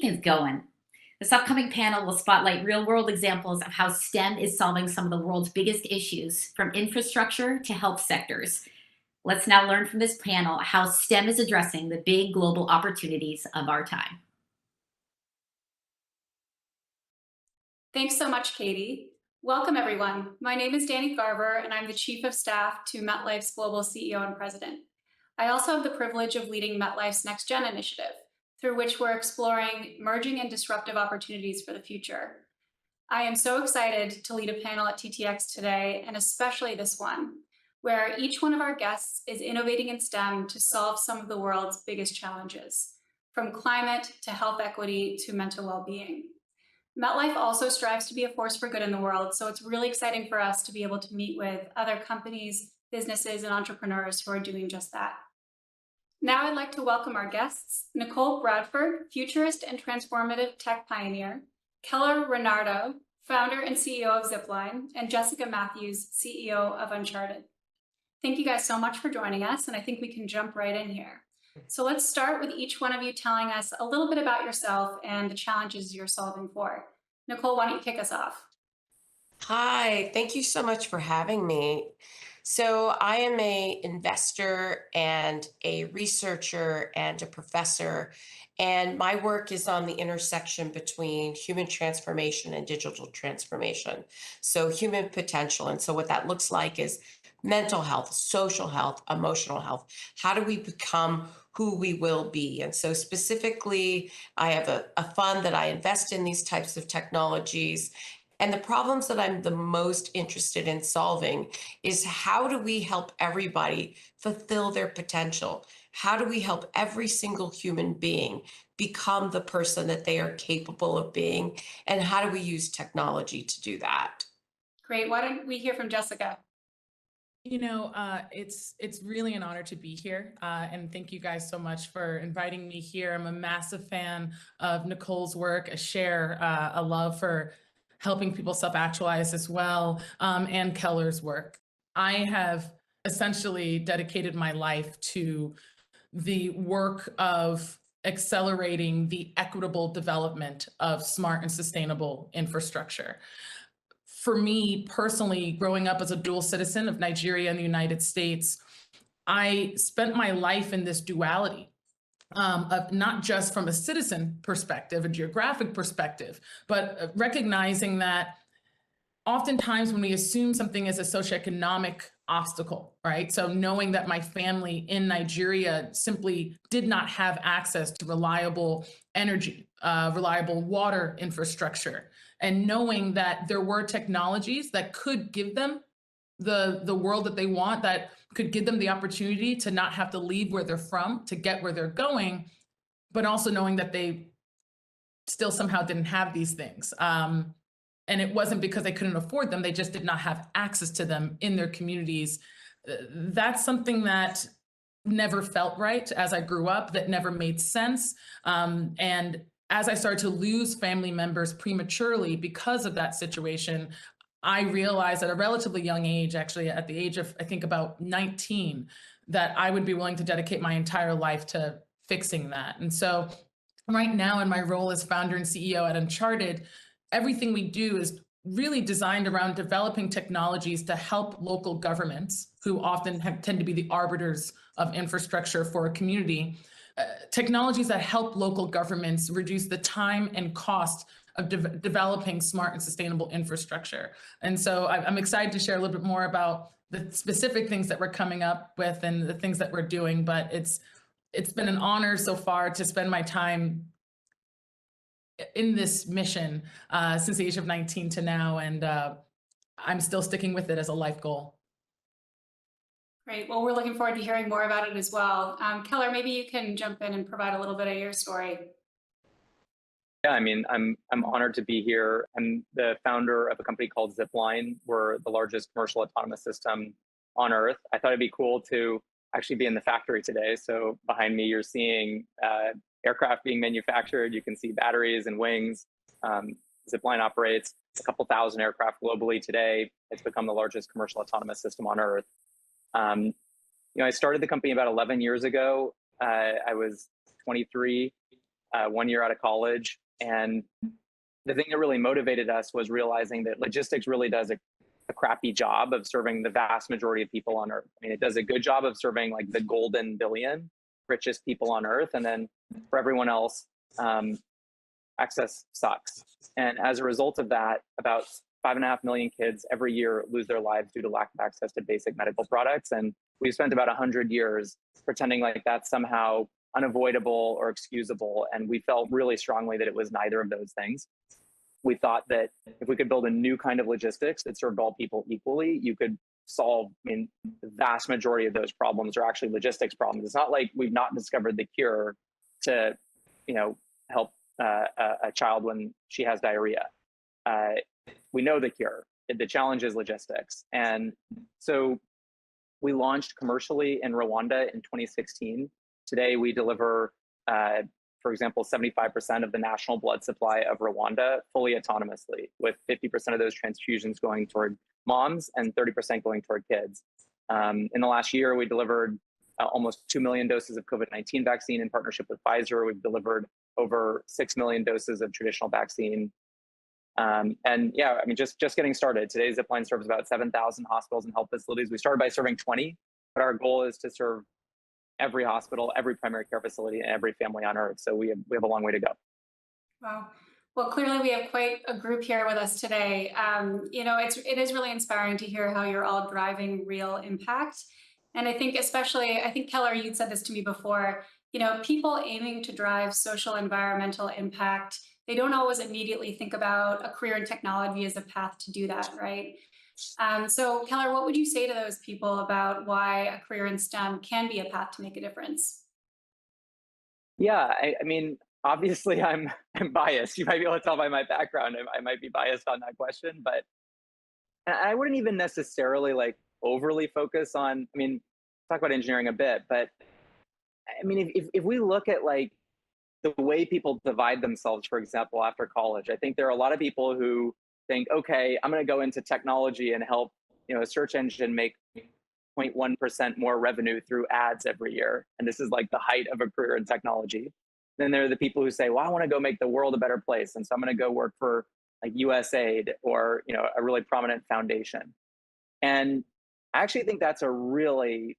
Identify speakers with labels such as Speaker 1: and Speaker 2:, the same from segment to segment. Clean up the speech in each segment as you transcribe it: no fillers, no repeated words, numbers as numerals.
Speaker 1: keep things going. This upcoming panel will spotlight real world examples of how STEM is solving some of the world's biggest issues, from infrastructure to health sectors. Let's now learn from this panel how STEM is addressing the big global opportunities of our time.
Speaker 2: Thanks so much, Katie. Welcome, everyone. My name is Danny Garver, and I'm the Chief of Staff to MetLife's Global CEO and President. I also have the privilege of leading MetLife's Next Gen initiative, through which we're exploring emerging and disruptive opportunities for the future. I am so excited to lead a panel at TTX today, and especially this one, where each one of our guests is innovating in STEM to solve some of the world's biggest challenges, from climate to health equity to mental well-being. MetLife also strives to be a force for good in the world, so it's really exciting for us to be able to meet with other companies, businesses, and entrepreneurs who are doing just that. Now I'd like to welcome our guests, Nichol Bradford, futurist and transformative tech pioneer, Keller Rinaudo, founder and CEO of Zipline, and Jessica Mathews, CEO of Uncharted. Thank you guys so much for joining us, and I think we can jump right in here. So let's start with each one of you telling us a little bit about yourself and the challenges you're solving for. Nichol, why don't you kick us off?
Speaker 3: Hi, thank you so much for having me. So I am a investor and a researcher and a professor, and my work is on the intersection between human transformation and digital transformation. So human potential. And so what that looks like is mental health, social health, emotional health. How do we become who we will be? And so specifically, I have a fund that I invest in these types of technologies. And the problems that I'm the most interested in solving is how do we help everybody fulfill their potential? How do we help every single human being become the person that they are capable of being? And how do we use technology to do that?
Speaker 2: Great. Why don't we hear from Jessica?
Speaker 4: It's really an honor to be here, and thank you guys so much for inviting me here. I'm a massive fan of Nichol's work, a love for helping people self-actualize as well, and Keller's work. I have essentially dedicated my life to the work of accelerating the equitable development of smart and sustainable infrastructure. For me personally, growing up as a dual citizen of Nigeria and the United States, I spent my life in this duality of not just from a citizen perspective, a geographic perspective, but recognizing that oftentimes when we assume something is a socioeconomic obstacle, right? So knowing that my family in Nigeria simply did not have access to reliable energy, reliable water infrastructure, and knowing that there were technologies that could give them the world that they want, that could give them the opportunity to not have to leave where they're from to get where they're going, but also knowing that they still somehow didn't have these things. And it wasn't because they couldn't afford them, they just did not have access to them in their communities. That's something that never felt right as I grew up, that never made sense. And as I started to lose family members prematurely because of that situation, I realized at a relatively young age, actually at the age of, I think about 19, that I would be willing to dedicate my entire life to fixing that. And so right now in my role as founder and CEO at Uncharted, everything we do is really designed around developing technologies to help local governments, who often tend to be the arbiters of infrastructure for a community, technologies that help local governments reduce the time and cost of developing smart and sustainable infrastructure. And so I'm excited to share a little bit more about the specific things that we're coming up with and the things that we're doing, but it's been an honor so far to spend my time in this mission since the age of 19 to now, and I'm still sticking with it as a life goal.
Speaker 2: Great. Well, we're looking forward to hearing more about it as well. Keller, maybe you can jump in and provide a little bit of your story.
Speaker 5: Yeah, I mean, I'm honored to be here. I'm the founder of a company called Zipline. We're the largest commercial autonomous system on Earth. I thought it'd be cool to actually be in the factory today. So behind me, you're seeing aircraft being manufactured. You can see batteries and wings. Zipline operates a couple thousand aircraft globally today. It's become the largest commercial autonomous system on Earth. I started the company about 11 years ago. I was 23. 1 year out of college. And the thing that really motivated us was realizing that logistics really does a crappy job of serving the vast majority of people on Earth. I mean, it does a good job of serving like the golden billion richest people on Earth. And then for everyone else, access sucks. And as a result of that, about 5.5 million kids every year lose their lives due to lack of access to basic medical products. And we've spent about 100 years pretending like that's somehow unavoidable or excusable. And we felt really strongly that it was neither of those things. We thought that if we could build a new kind of logistics that served all people equally, you could solve, I mean, the vast majority of those problems are actually logistics problems. It's not like we've not discovered the cure to, help a child when she has diarrhea. We know the cure. The challenge is logistics. And so we launched commercially in Rwanda in 2016. Today, we deliver, for example, 75% of the national blood supply of Rwanda fully autonomously, with 50% of those transfusions going toward moms and 30% going toward kids. In the last year, we delivered almost 2 million doses of COVID-19 vaccine in partnership with Pfizer. We've delivered over 6 million doses of traditional vaccine. And yeah, I mean, just getting started. Today, Zipline serves about 7,000 hospitals and health facilities. We started by serving 20, but our goal is to serve every hospital, every primary care facility, and every family on Earth. So we have a long way to go.
Speaker 2: Wow. Well, clearly we have quite a group here with us today. It is really inspiring to hear how you're all driving real impact. And I think Keller, you'd said this to me before, people aiming to drive social environmental impact, they don't always immediately think about a career in technology as a path to do that, right? So Keller, what would you say to those people about why a career in STEM can be a path to make a difference?
Speaker 5: Yeah, I mean, obviously I'm biased. You might be able to tell by my background, I might be biased on that question, but I wouldn't even necessarily like overly focus on, I mean, talk about engineering a bit, but I mean, if we look at like the way people divide themselves, for example, after college, I think there are a lot of people who think, okay, I'm going to go into technology and help, a search engine make 0.1% more revenue through ads every year. And this is like the height of a career in technology. Then there are the people who say, well, I want to go make the world a better place. And so I'm going to go work for like USAID or, a really prominent foundation. And I actually think that's a really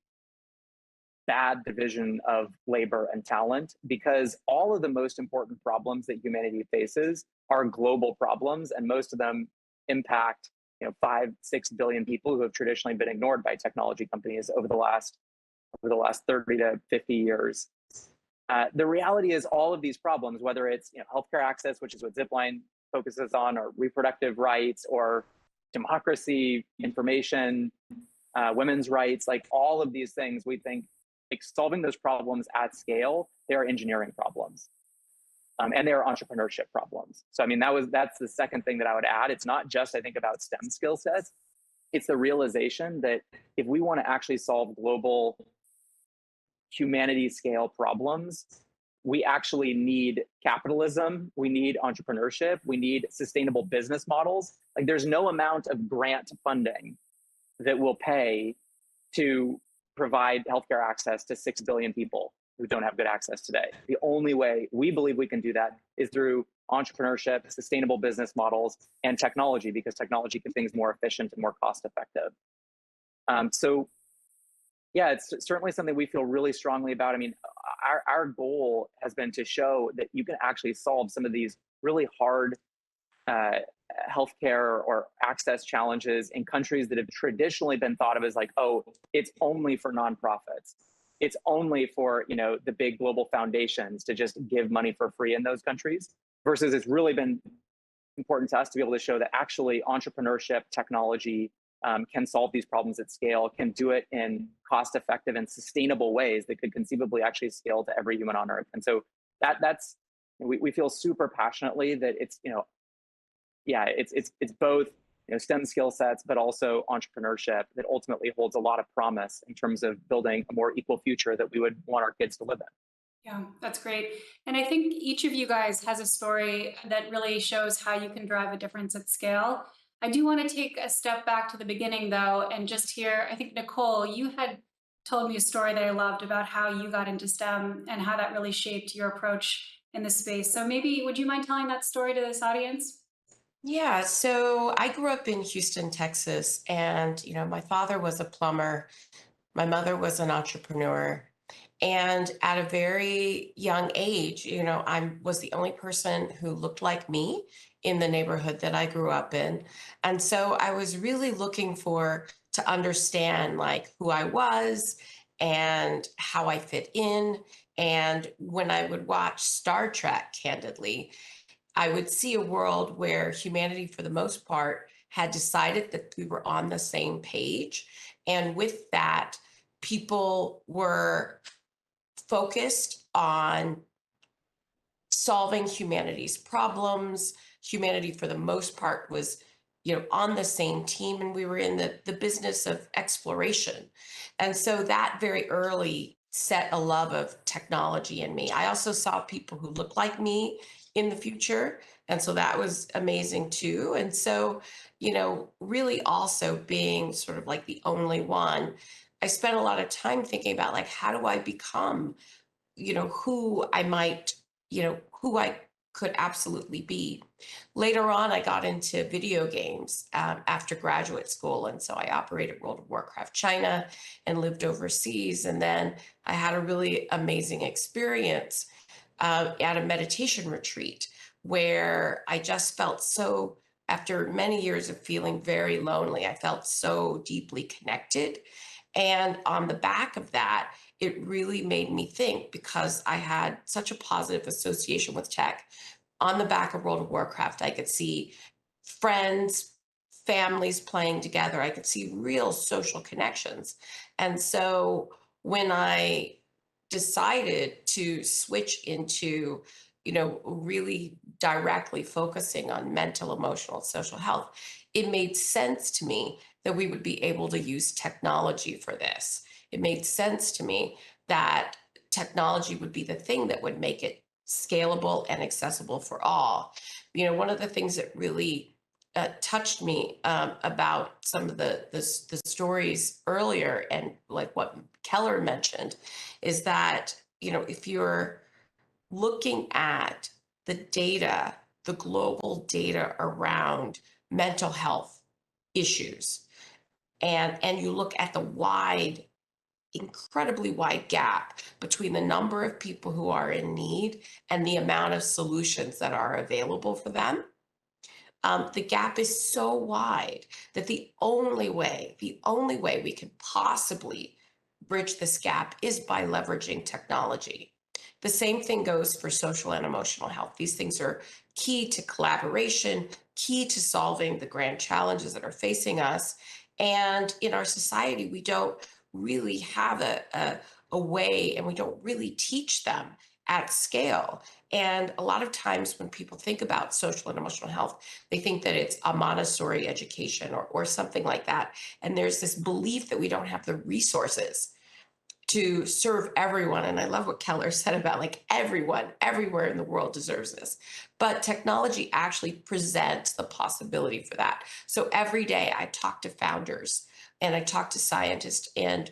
Speaker 5: bad division of labor and talent, because all of the most important problems that humanity faces are global problems, and most of them impact 5-6 billion people who have traditionally been ignored by technology companies over the last 30 to 50 years. The reality is all of these problems, whether it's healthcare access, which is what Zipline focuses on, or reproductive rights, or democracy, information, women's rights, like all of these things, we think like solving those problems at scale, they are engineering problems. And they are entrepreneurship problems. So, I mean, that's the second thing that I would add. It's not just, I think, about STEM skill sets. It's the realization that if we want to actually solve global humanity scale problems, we actually need capitalism. We need entrepreneurship. We need sustainable business models. Like there's no amount of grant funding that will pay to provide healthcare access to 6 billion people who don't have good access today. The only way we believe we can do that is through entrepreneurship, sustainable business models, and technology, because technology can things more efficient and more cost effective. So yeah, it's certainly something we feel really strongly about. I mean, our goal has been to show that you can actually solve some of these really hard healthcare or access challenges in countries that have traditionally been thought of as like, oh, it's only for nonprofits. It's only for, the big global foundations to just give money for free in those countries, versus it's really been important to us to be able to show that actually entrepreneurship, technology can solve these problems at scale, can do it in cost-effective and sustainable ways that could conceivably actually scale to every human on Earth. And so that's we feel super passionately that it's it's both STEM skill sets, but also entrepreneurship that ultimately holds a lot of promise in terms of building a more equal future that we would want our kids to live in.
Speaker 2: Yeah, that's great. And I think each of you guys has a story that really shows how you can drive a difference at scale. I do want to take a step back to the beginning, though, and just hear, I think, Nichol, you had told me a story that I loved about how you got into STEM and how that really shaped your approach in the space. So maybe would you mind telling that story to this audience?
Speaker 3: Yeah, so I grew up in Houston, Texas, and my father was a plumber, my mother was an entrepreneur, and at a very young age, I was the only person who looked like me in the neighborhood that I grew up in. And so I was really looking for to understand like who I was and how I fit in. And when I would watch Star Trek, candidly, I would see a world where humanity, for the most part, had decided that we were on the same page. And with that, people were focused on solving humanity's problems. Humanity, for the most part, was on the same team, and we were in the business of exploration. And so that very early set a love of technology in me. I also saw people who looked like me in the future, and so that was amazing too. And so really also being sort of like the only one, I spent a lot of time thinking about like how do I become who I might, who I could absolutely be. Later on, I got into video games after graduate school. And so I operated World of Warcraft China and lived overseas. And then I had a really amazing experience at a meditation retreat where I just felt so, after many years of feeling very lonely, I felt so deeply connected. And on the back of that, it really made me think because I had such a positive association with tech. On the back of World of Warcraft, I could see friends, families playing together. I could see real social connections. And so when I decided to switch into, really directly focusing on mental, emotional, social health, it made sense to me that we would be able to use technology for this. It made sense to me that technology would be the thing that would make it scalable and accessible for all. One of the things that really touched me about some of the stories earlier and like what Keller mentioned is that, if you're looking at the data, the global data around mental health issues, and you look at the incredibly wide gap between the number of people who are in need and the amount of solutions that are available for them. The gap is so wide that the only way we can possibly bridge this gap is by leveraging technology. The same thing goes for social and emotional health. These things are key to collaboration, key to solving the grand challenges that are facing us. And in our society, we don't really have a way, and we don't really teach them at scale. And a lot of times when people think about social and emotional health, they think that it's a Montessori education or something like that. And there's this belief that we don't have the resources to serve everyone. And I love what Keller said about like everyone, everywhere in the world deserves this. But technology actually presents the possibility for that. So every day I talk to founders and I talk to scientists and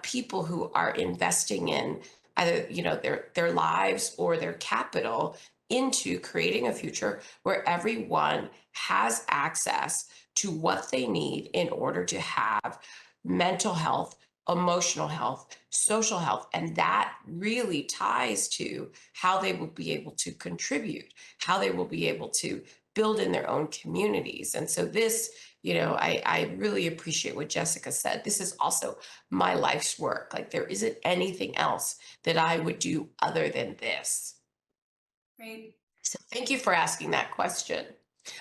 Speaker 3: people who are investing in either their lives or their capital into creating a future where everyone has access to what they need in order to have mental health, emotional health, social health. And that really ties to how they will be able to contribute, how they will be able to build in their own communities. And so this, I really appreciate what Jessica said. This is also my life's work. Like there isn't anything else that I would do other than this.
Speaker 2: Great.
Speaker 3: So thank you for asking that question.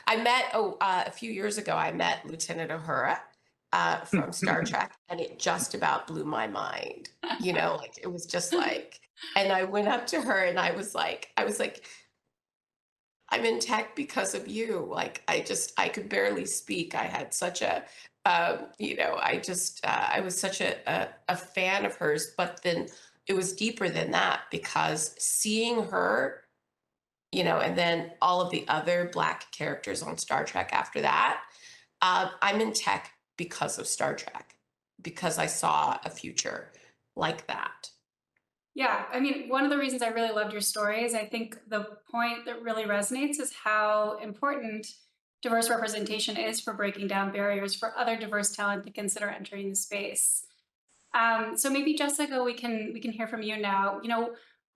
Speaker 3: I met, a few years ago, I met Lieutenant Uhura from Star Trek, and it just about blew my mind. Like it was just like, and I went up to her and I was like, I'm in tech because of you. Like I could barely speak. I had such a, I was such a fan of hers, but then it was deeper than that because seeing her, and then all of the other Black characters on Star Trek after that, I'm in tech because of Star Trek, because I saw a future like that.
Speaker 2: Yeah, I mean, one of the reasons I really loved your story is I think the point that really resonates is how important diverse representation is for breaking down barriers for other diverse talent to consider entering the space. So maybe Jessica, we can hear from you now.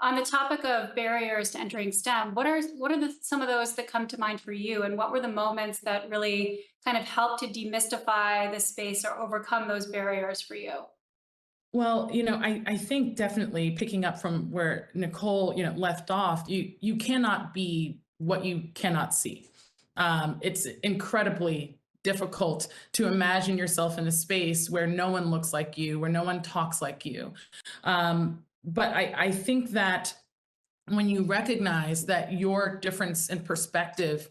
Speaker 2: On the topic of barriers to entering STEM, what are some of those that come to mind for you, and what were the moments that really kind of helped to demystify the space or overcome those barriers for you?
Speaker 4: Well, I think definitely picking up from where Nicole, left off, you cannot be what you cannot see. It's incredibly difficult to imagine yourself in a space where no one looks like you, where no one talks like you. But I think that when you recognize that your difference in perspective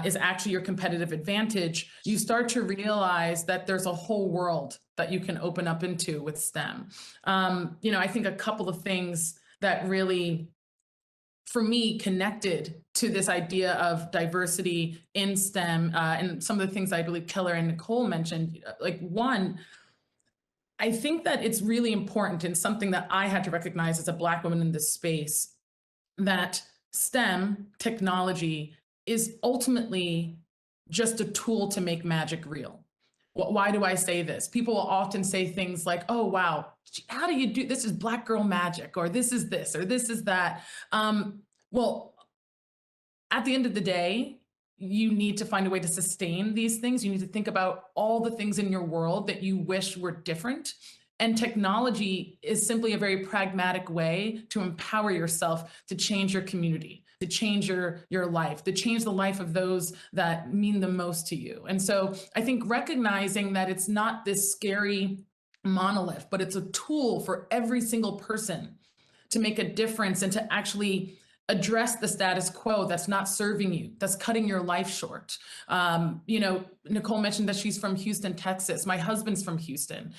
Speaker 4: is actually your competitive advantage, you start to realize that there's a whole world that you can open up into with STEM. I think a couple of things that really, for me, connected to this idea of diversity in STEM, and some of the things I believe Keller and Nicole mentioned, like one, I think that it's really important, and something that I had to recognize as a Black woman in this space, that STEM technology is ultimately just a tool to make magic real. Why do I say this? People will often say things like, oh, wow, how do you do this? Is Black girl magic, or this is this, or this is that. Well, at the end of the day, you need to find a way to sustain these things. You need to think about all the things in your world that you wish were different. And technology is simply a very pragmatic way to empower yourself to change your community, to change your life, to change the life of those that mean the most to you. And so I think recognizing that it's not this scary monolith, but it's a tool for every single person to make a difference and to actually address the status quo that's not serving you, that's cutting your life short. Nicole mentioned that she's from Houston, Texas. My husband's from Houston.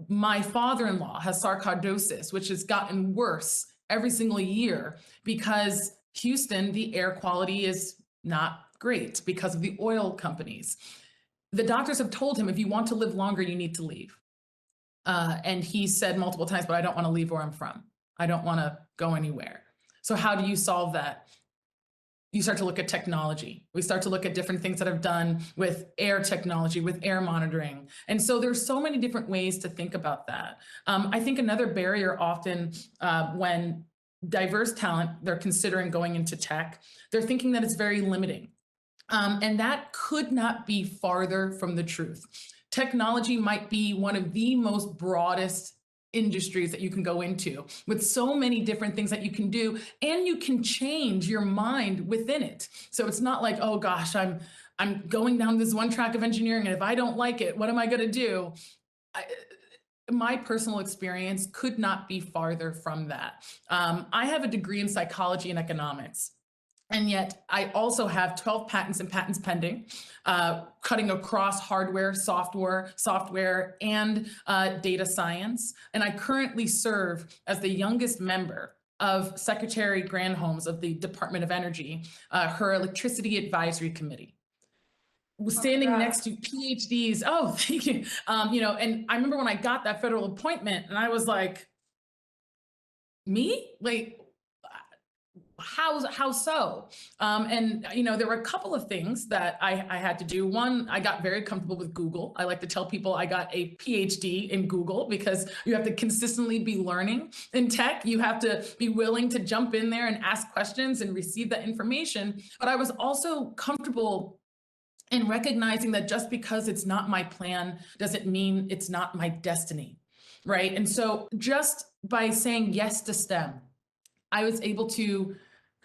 Speaker 4: My father-in-law has sarcoidosis, which has gotten worse every single year because Houston, the air quality is not great because of the oil companies. The doctors have told him, if you want to live longer, you need to leave. And he said multiple times, but I don't want to leave where I'm from. I don't want to go anywhere. So how do you solve that? You start to look at technology. We start to look at different things that I've done with air technology, with air monitoring. And so there's so many different ways to think about that. I think another barrier often when diverse talent, they're considering going into tech, they're thinking that it's very limiting. And that could not be farther from the truth. Technology might be one of the most broadest industries that you can go into, with so many different things that you can do, and you can change your mind within it. So it's not like, oh gosh, I'm going down this one track of engineering, and if I don't like it, what am I going to do? My personal experience could not be farther from that. I have a degree in psychology and economics. And yet I also have 12 patents and patents pending, cutting across hardware, software, and data science. And I currently serve as the youngest member of Secretary Granholm's of the Department of Energy, her Electricity Advisory Committee. Standing next to PhDs. Oh, thank you. And I remember when I got that federal appointment, and I was like, me? Like, how so? There were a couple of things that I had to do. One, I got very comfortable with Google. I like to tell people I got a PhD in Google because you have to consistently be learning in tech. You have to be willing to jump in there and ask questions and receive that information. But I was also comfortable in recognizing that just because it's not my plan doesn't mean it's not my destiny, right? And so just by saying yes to STEM, I was able to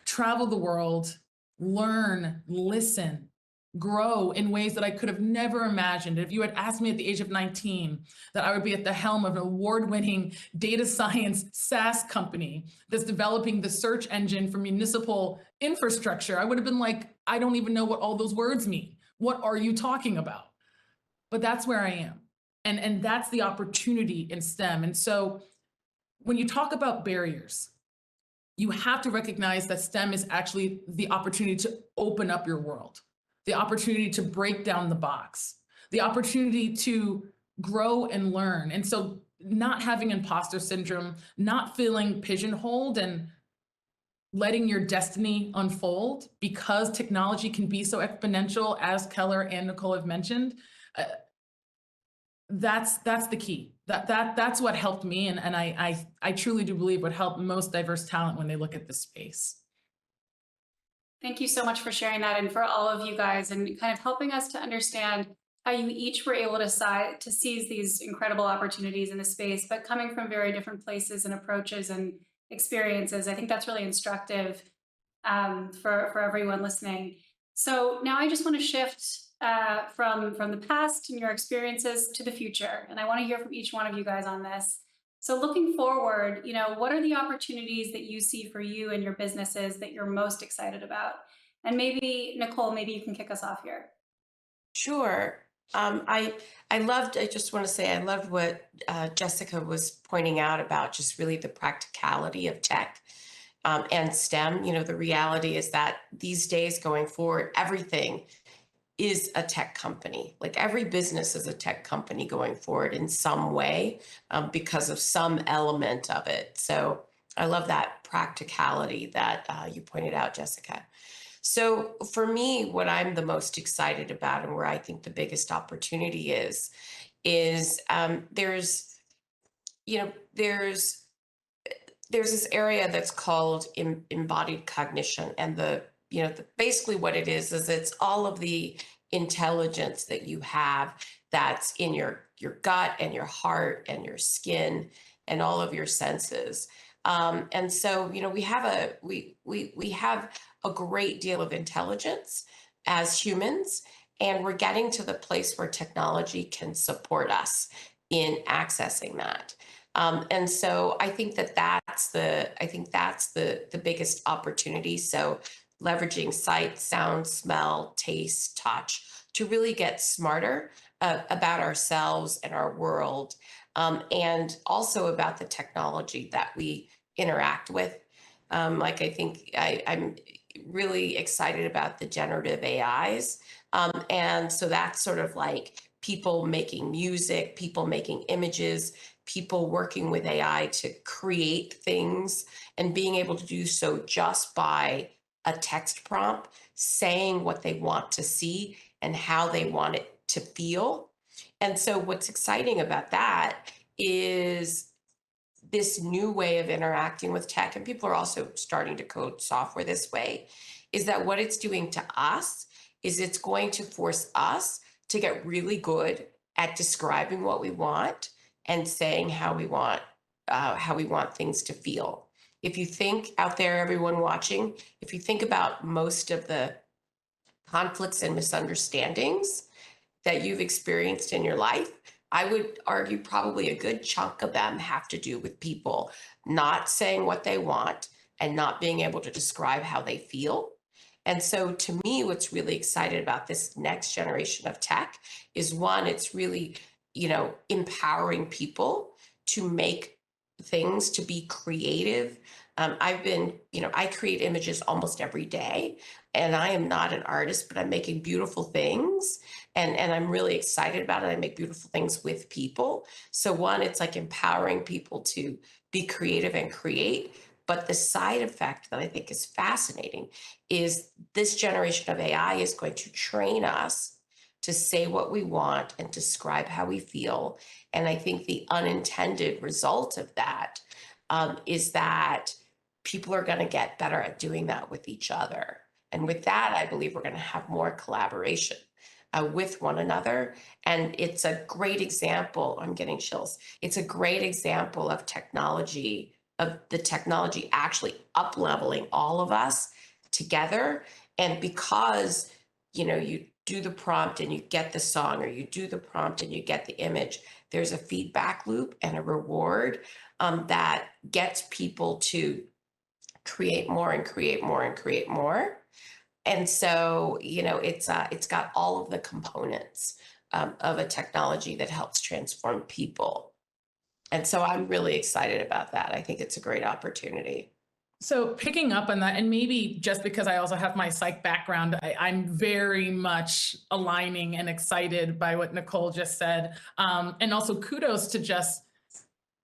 Speaker 4: travel the world, learn, listen, grow in ways that I could have never imagined. If you had asked me at the age of 19 that I would be at the helm of an award-winning data science SaaS company that's developing the search engine for municipal infrastructure, I would have been like, I don't even know what all those words mean. What are you talking about? But that's where I am. And that's the opportunity in STEM. And so when you talk about barriers, you have to recognize that STEM is actually the opportunity to open up your world, the opportunity to break down the box, the opportunity to grow and learn. And so, not having imposter syndrome, not feeling pigeonholed, and letting your destiny unfold, because technology can be so exponential, as Keller and Nichol have mentioned. That's the key. That's what helped me, and I truly do believe would help most diverse talent when they look at this space.
Speaker 2: Thank you so much for sharing that, and for all of you guys, and kind of helping us to understand how you each were able to seize these incredible opportunities in the space, but coming from very different places and approaches and experiences. I think that's really instructive for everyone listening. So now I just want to shift from the past and your experiences to the future, and I want to hear from each one of you guys on this. So looking forward, what are the opportunities that you see for you and your businesses that you're most excited about? And maybe Nichol, maybe you can kick us off here.
Speaker 3: Sure. I just want to say, I loved what Jessica was pointing out about just really the practicality of tech and STEM. The reality is that these days going forward, everything is a tech company. Like every business is a tech company going forward in some way because of some element of it. So I love that practicality that you pointed out, Jessica. So for me, what I'm the most excited about and where I think the biggest opportunity is there's this area that's called embodied cognition, and basically what it is it's all of the intelligence that you have that's in your gut and your heart and your skin and all of your senses. And so we have a great deal of intelligence as humans, and we're getting to the place where technology can support us in accessing that. And so I think that's the biggest opportunity. So leveraging sight, sound, smell, taste, touch to really get smarter about ourselves and our world, and also about the technology that we interact with. I think I'm really excited about the generative AIs. And so that's sort of like people making music, people making images, people working with AI to create things, and being able to do so just by a text prompt, saying what they want to see and how they want it to feel. And so what's exciting about that is this new way of interacting with tech, and people are also starting to code software this way, is that what it's doing to us is it's going to force us to get really good at describing what we want and saying how we want things to feel. If you think out there, everyone watching, if you think about most of the conflicts and misunderstandings that you've experienced in your life, I would argue probably a good chunk of them have to do with people not saying what they want and not being able to describe how they feel. And so to me, what's really excited about this next generation of tech is, one, it's really, empowering people to make things, to be creative. I create images almost every day, and I am not an artist, but I'm making beautiful things, and I'm really excited about it. I make beautiful things with people. So one, it's like empowering people to be creative and create. But the side effect that I think is fascinating is this generation of AI is going to train us to say what we want and describe how we feel. And I think the unintended result of that is that people are going to get better at doing that with each other. And with that, I believe we're going to have more collaboration with one another. And it's a great example. I'm getting chills. It's a great example of technology, of the technology actually up-leveling all of us together. And because, you do the prompt and you get the song, or you do the prompt and you get the image, there's a feedback loop and a reward that gets people to create more and create more and create more. And so, it's got all of the components of a technology that helps transform people. And so I'm really excited about that. I think it's a great opportunity.
Speaker 4: So picking up on that, and maybe just because I also have my psych background, I'm very much aligning and excited by what Nichol just said. And also kudos to just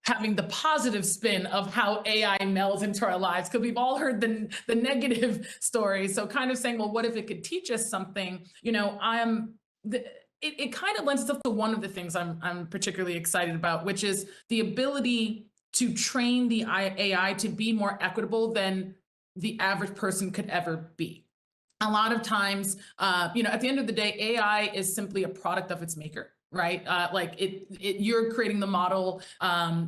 Speaker 4: having the positive spin of how AI melds into our lives, because we've all heard the negative stories. So kind of saying, well, what if it could teach us something? You know, it kind of lends itself to one of the things I'm particularly excited about, which is the ability to train the AI to be more equitable than the average person could ever be. A lot of times, you know, at the end of the day, AI is simply a product of its maker, right? Like you're creating the model.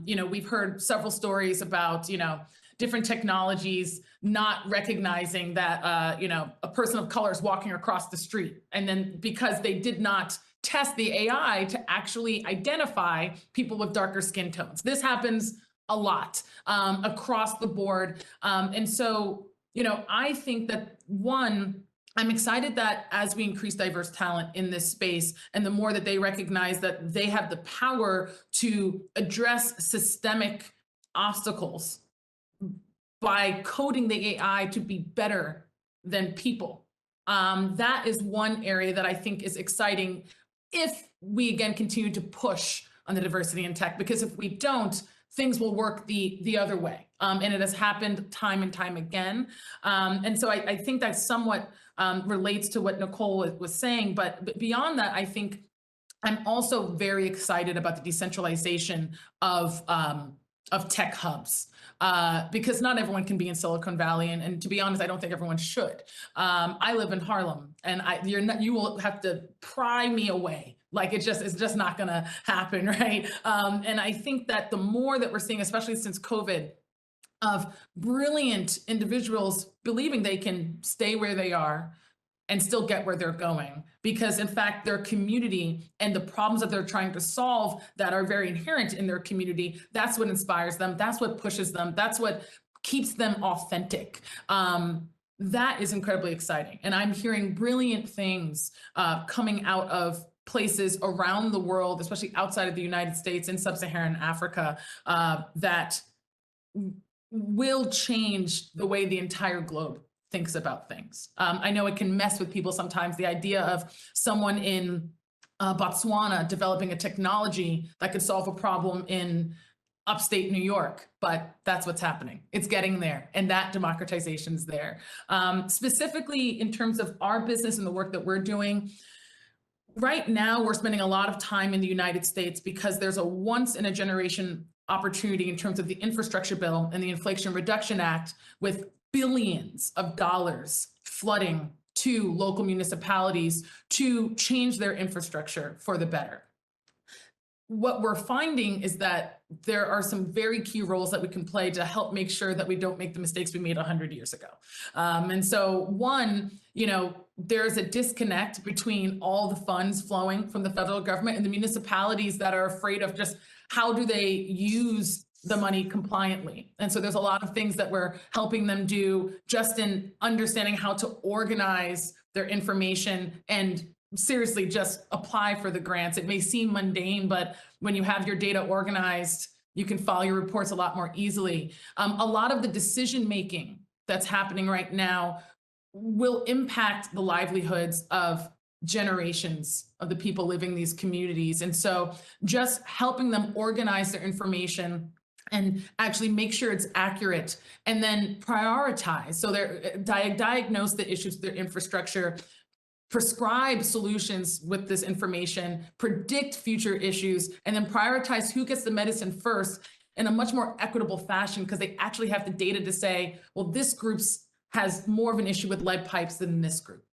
Speaker 4: You know, we've heard several stories about, you know, different technologies not recognizing that, you know, a person of color is walking across the street. And then because they did not test the AI to actually identify people with darker skin tones. This happens a lot across the board. And so, you know, I think that one, I'm excited that as we increase diverse talent in this space, and the more that they recognize that they have the power to address systemic obstacles by coding the AI to be better than people. That is one area that I think is exciting if we, again, continue to push on the diversity in tech, because if we don't, things will work the other way. And it has happened time and time again. And so I think that somewhat relates to what Nichol was saying. But beyond that, I think I'm also very excited about the decentralization of tech hubs, because not everyone can be in Silicon Valley, and to be honest, I don't think everyone should. I live in Harlem, and you will have to pry me away. Like it's just not going to happen, right? And I think that the more that we're seeing, especially since COVID, of brilliant individuals believing they can stay where they are and still get where they're going, because in fact, their community and the problems that they're trying to solve that are very inherent in their community, that's what inspires them. That's what pushes them. That's what keeps them authentic. That is incredibly exciting. And I'm hearing brilliant things coming out of places around the world, especially outside of the United States, in sub-Saharan Africa, that will change the way the entire globe thinks about things. I know it can mess with people sometimes, the idea of someone in Botswana developing a technology that could solve a problem in upstate New York, but that's what's happening. It's getting there, and that democratization's there. Specifically in terms of our business and the work that we're doing, right now we're spending a lot of time in the United States because there's a once in a generation opportunity in terms of the infrastructure bill and the Inflation Reduction Act, with billions of dollars flooding to local municipalities to change their infrastructure for the better. What we're finding is that there are some very key roles that we can play to help make sure that we don't make the mistakes we made 100 years ago. And so one, you know, there's a disconnect between all the funds flowing from the federal government and the municipalities that are afraid of just how do they use the money compliantly. And so there's a lot of things that we're helping them do just in understanding how to organize their information and seriously just apply for the grants. It may seem mundane, but when you have your data organized, you can file your reports a lot more easily. A lot of the decision-making that's happening right now will impact the livelihoods of generations of the people living in these communities. And so just helping them organize their information and actually make sure it's accurate, and then prioritize. So they're diagnose the issues with their infrastructure, prescribe solutions with this information, predict future issues, and then prioritize who gets the medicine first in a much more equitable fashion, because they actually have the data to say, well, this group has more of an issue with lead pipes than this group.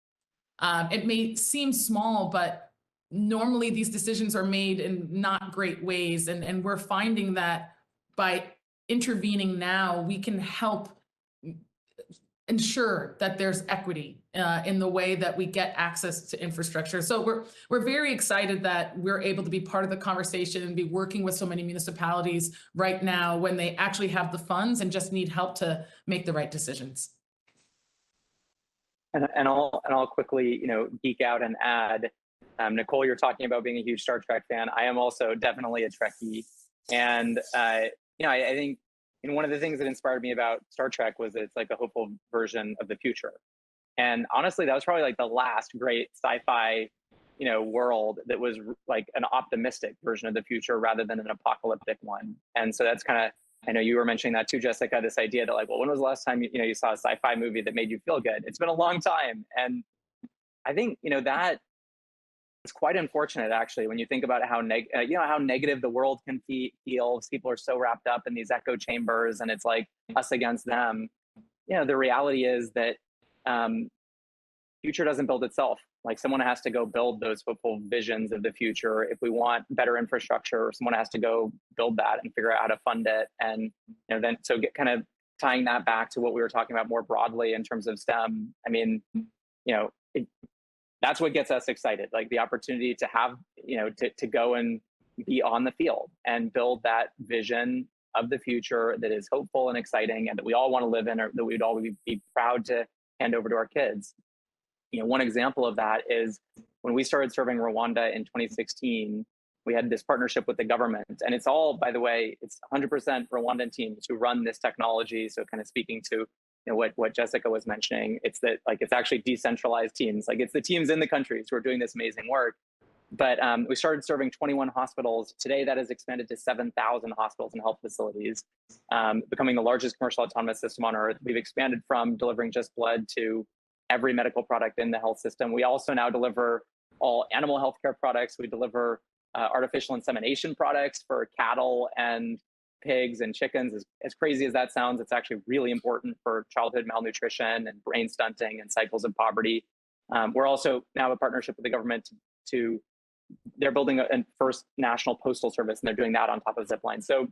Speaker 4: It may seem small, but normally these decisions are made in not great ways. And we're finding that by intervening now, we can help ensure that there's equity in the way that we get access to infrastructure. So we're very excited that we're able to be part of the conversation and be working with so many municipalities right now when they actually have the funds and just need help to make the right decisions.
Speaker 5: And I'll quickly, you know, geek out and add, Nichol, you're talking about being a huge Star Trek fan. I am also definitely a Trekkie, and you know, I think, and one of the things that inspired me about Star Trek was that it's like a hopeful version of the future. And honestly, that was probably like the last great sci-fi world that was like an optimistic version of the future rather than an apocalyptic one. And so that's kind of, I know you were mentioning that too, Jessica, this idea that like, well, when was the last time you saw a sci-fi movie that made you feel good? It's been a long time. And I think, that it's quite unfortunate actually, when you think about how how negative the world can feel. People are so wrapped up in these echo chambers and it's like us against them. The reality is that future doesn't build itself. Like someone has to go build those hopeful visions of the future. If we want better infrastructure, someone has to go build that and figure out how to fund it. And then so get kind of tying that back to what we were talking about more broadly in terms of STEM. I mean, that's what gets us excited. Like the opportunity to have, to go and be on the field and build that vision of the future that is hopeful and exciting and that we all want to live in, or that we'd all be proud to hand over to our kids. One example of that is when we started serving Rwanda in 2016, we had this partnership with the government. And it's all, by the way, it's 100% Rwandan teams who run this technology. So kind of speaking to what Jessica was mentioning, it's that like it's actually decentralized teams. Like it's the teams in the countries who are doing this amazing work. But we started serving 21 hospitals. Today, that has expanded to 7,000 hospitals and health facilities, becoming the largest commercial autonomous system on Earth. We've expanded from delivering just blood to every medical product in the health system. We also now deliver all animal healthcare products. We deliver artificial insemination products for cattle and pigs and chickens. As crazy as that sounds, it's actually really important for childhood malnutrition and brain stunting and cycles of poverty. We're also now a partnership with the government they're building a first national postal service, and they're doing that on top of Zipline. So,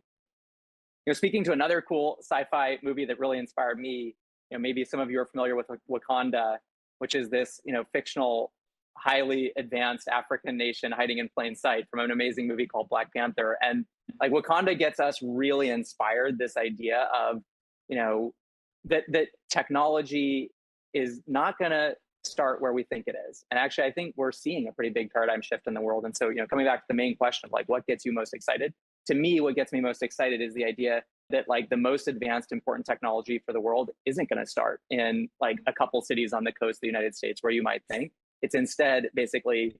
Speaker 5: speaking to another cool sci-fi movie that really inspired me, maybe some of you are familiar with Wakanda, which is this, fictional, highly advanced African nation hiding in plain sight from an amazing movie called Black Panther. And like Wakanda gets us really inspired, this idea of, that technology is not going to start where we think it is. And actually, I think we're seeing a pretty big paradigm shift in the world. And so, coming back to the main question of like, what gets you most excited? To me, what gets me most excited is the idea that like the most advanced important technology for the world isn't going to start in like a couple cities on the coast of the United States where you might think. It's instead basically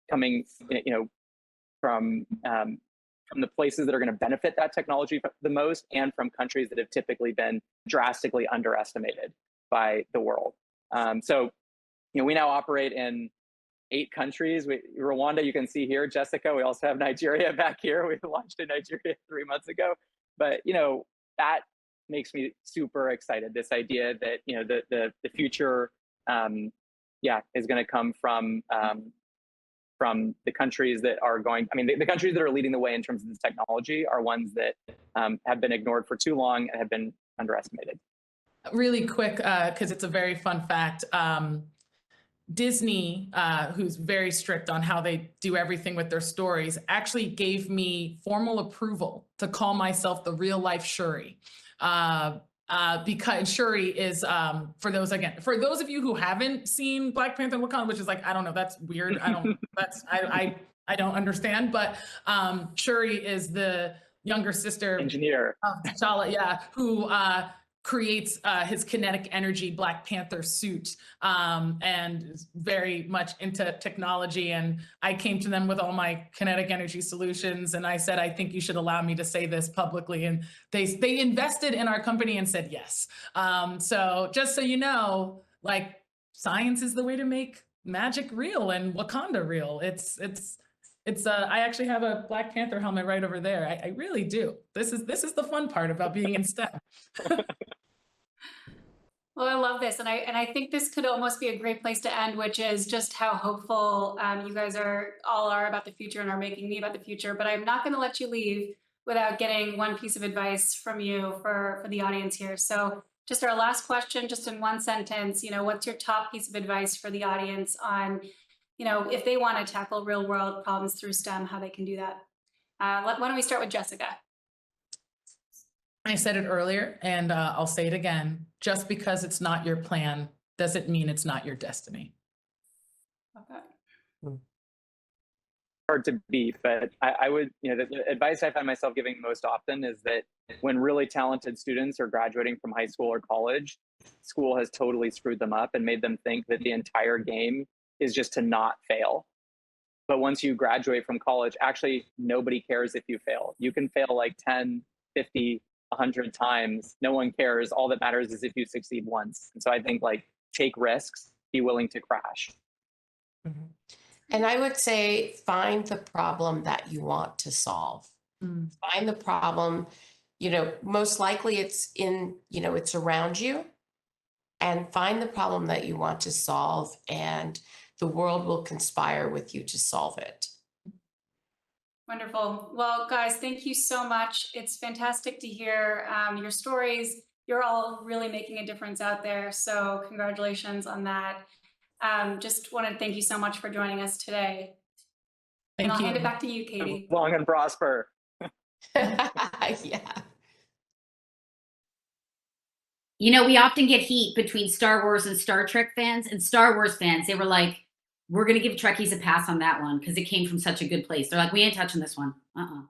Speaker 5: coming, from the places that are going to benefit that technology the most, and from countries that have typically been drastically underestimated by the world. So, we now operate in 8 countries. Rwanda, you can see here, Jessica. We also have Nigeria back here. We launched in Nigeria 3 months ago. But, that makes me super excited. This idea that, the future, is going to come from the countries that are the countries that are leading the way in terms of this technology are ones that have been ignored for too long and have been underestimated.
Speaker 4: Really quick, because it's a very fun fact. Disney, who's very strict on how they do everything with their stories, actually gave me formal approval to call myself the real life Shuri. Because Shuri is, for those of you who haven't seen Black Panther and Wakanda, which is like, I don't know, that's weird. I don't understand, but Shuri is the younger sister
Speaker 5: engineer
Speaker 4: of T'Challa, who creates his kinetic energy Black Panther suit, and is very much into technology. And I came to them with all my kinetic energy solutions, and I said, I think you should allow me to say this publicly. And they invested in our company and said yes. So just so you know, like, science is the way to make magic real and Wakanda real. I actually have a Black Panther helmet right over there. I really do. This is the fun part about being in STEM.
Speaker 2: Well, I love this. And I think this could almost be a great place to end, which is just how hopeful you guys all are about the future and are making me about the future. But I'm not going to let you leave without getting one piece of advice from you for the audience here. So just our last question, just in one sentence, what's your top piece of advice for the audience on, if they want to tackle real world problems through STEM, how they can do that? Why don't we start with Jessica?
Speaker 4: I said it earlier, and I'll say it again. Just because it's not your plan doesn't mean it's not your destiny.
Speaker 2: Okay.
Speaker 5: Hard to beat, but I would, the advice I find myself giving most often is that when really talented students are graduating from high school or college, school has totally screwed them up and made them think that the entire game is just to not fail. But once you graduate from college, actually, nobody cares if you fail. You can fail like 10, 50, 100 times. No one cares. All that matters is if you succeed once. And so I think like take risks, be willing to crash.
Speaker 3: Mhm. And I would say find the problem that you want to solve.
Speaker 4: Mm.
Speaker 3: Find the problem, most likely it's it's around you, and find the problem that you want to solve, and the world will conspire with you to solve it.
Speaker 2: Wonderful. Well, guys, thank you so much. It's fantastic to hear your stories. You're all really making a difference out there. So congratulations on that. Just wanted to thank you so much for joining us today. And
Speaker 4: Thank
Speaker 2: I'll
Speaker 4: you.
Speaker 2: hand it back to you, Katie.
Speaker 5: Long and prosper.
Speaker 3: Yeah.
Speaker 1: You know, we often get heat between Star Wars and Star Trek fans, and Star Wars fans, they were like, we're going to give Trekkies a pass on that one because it came from such a good place. They're like, we ain't touching this one. Uh-uh.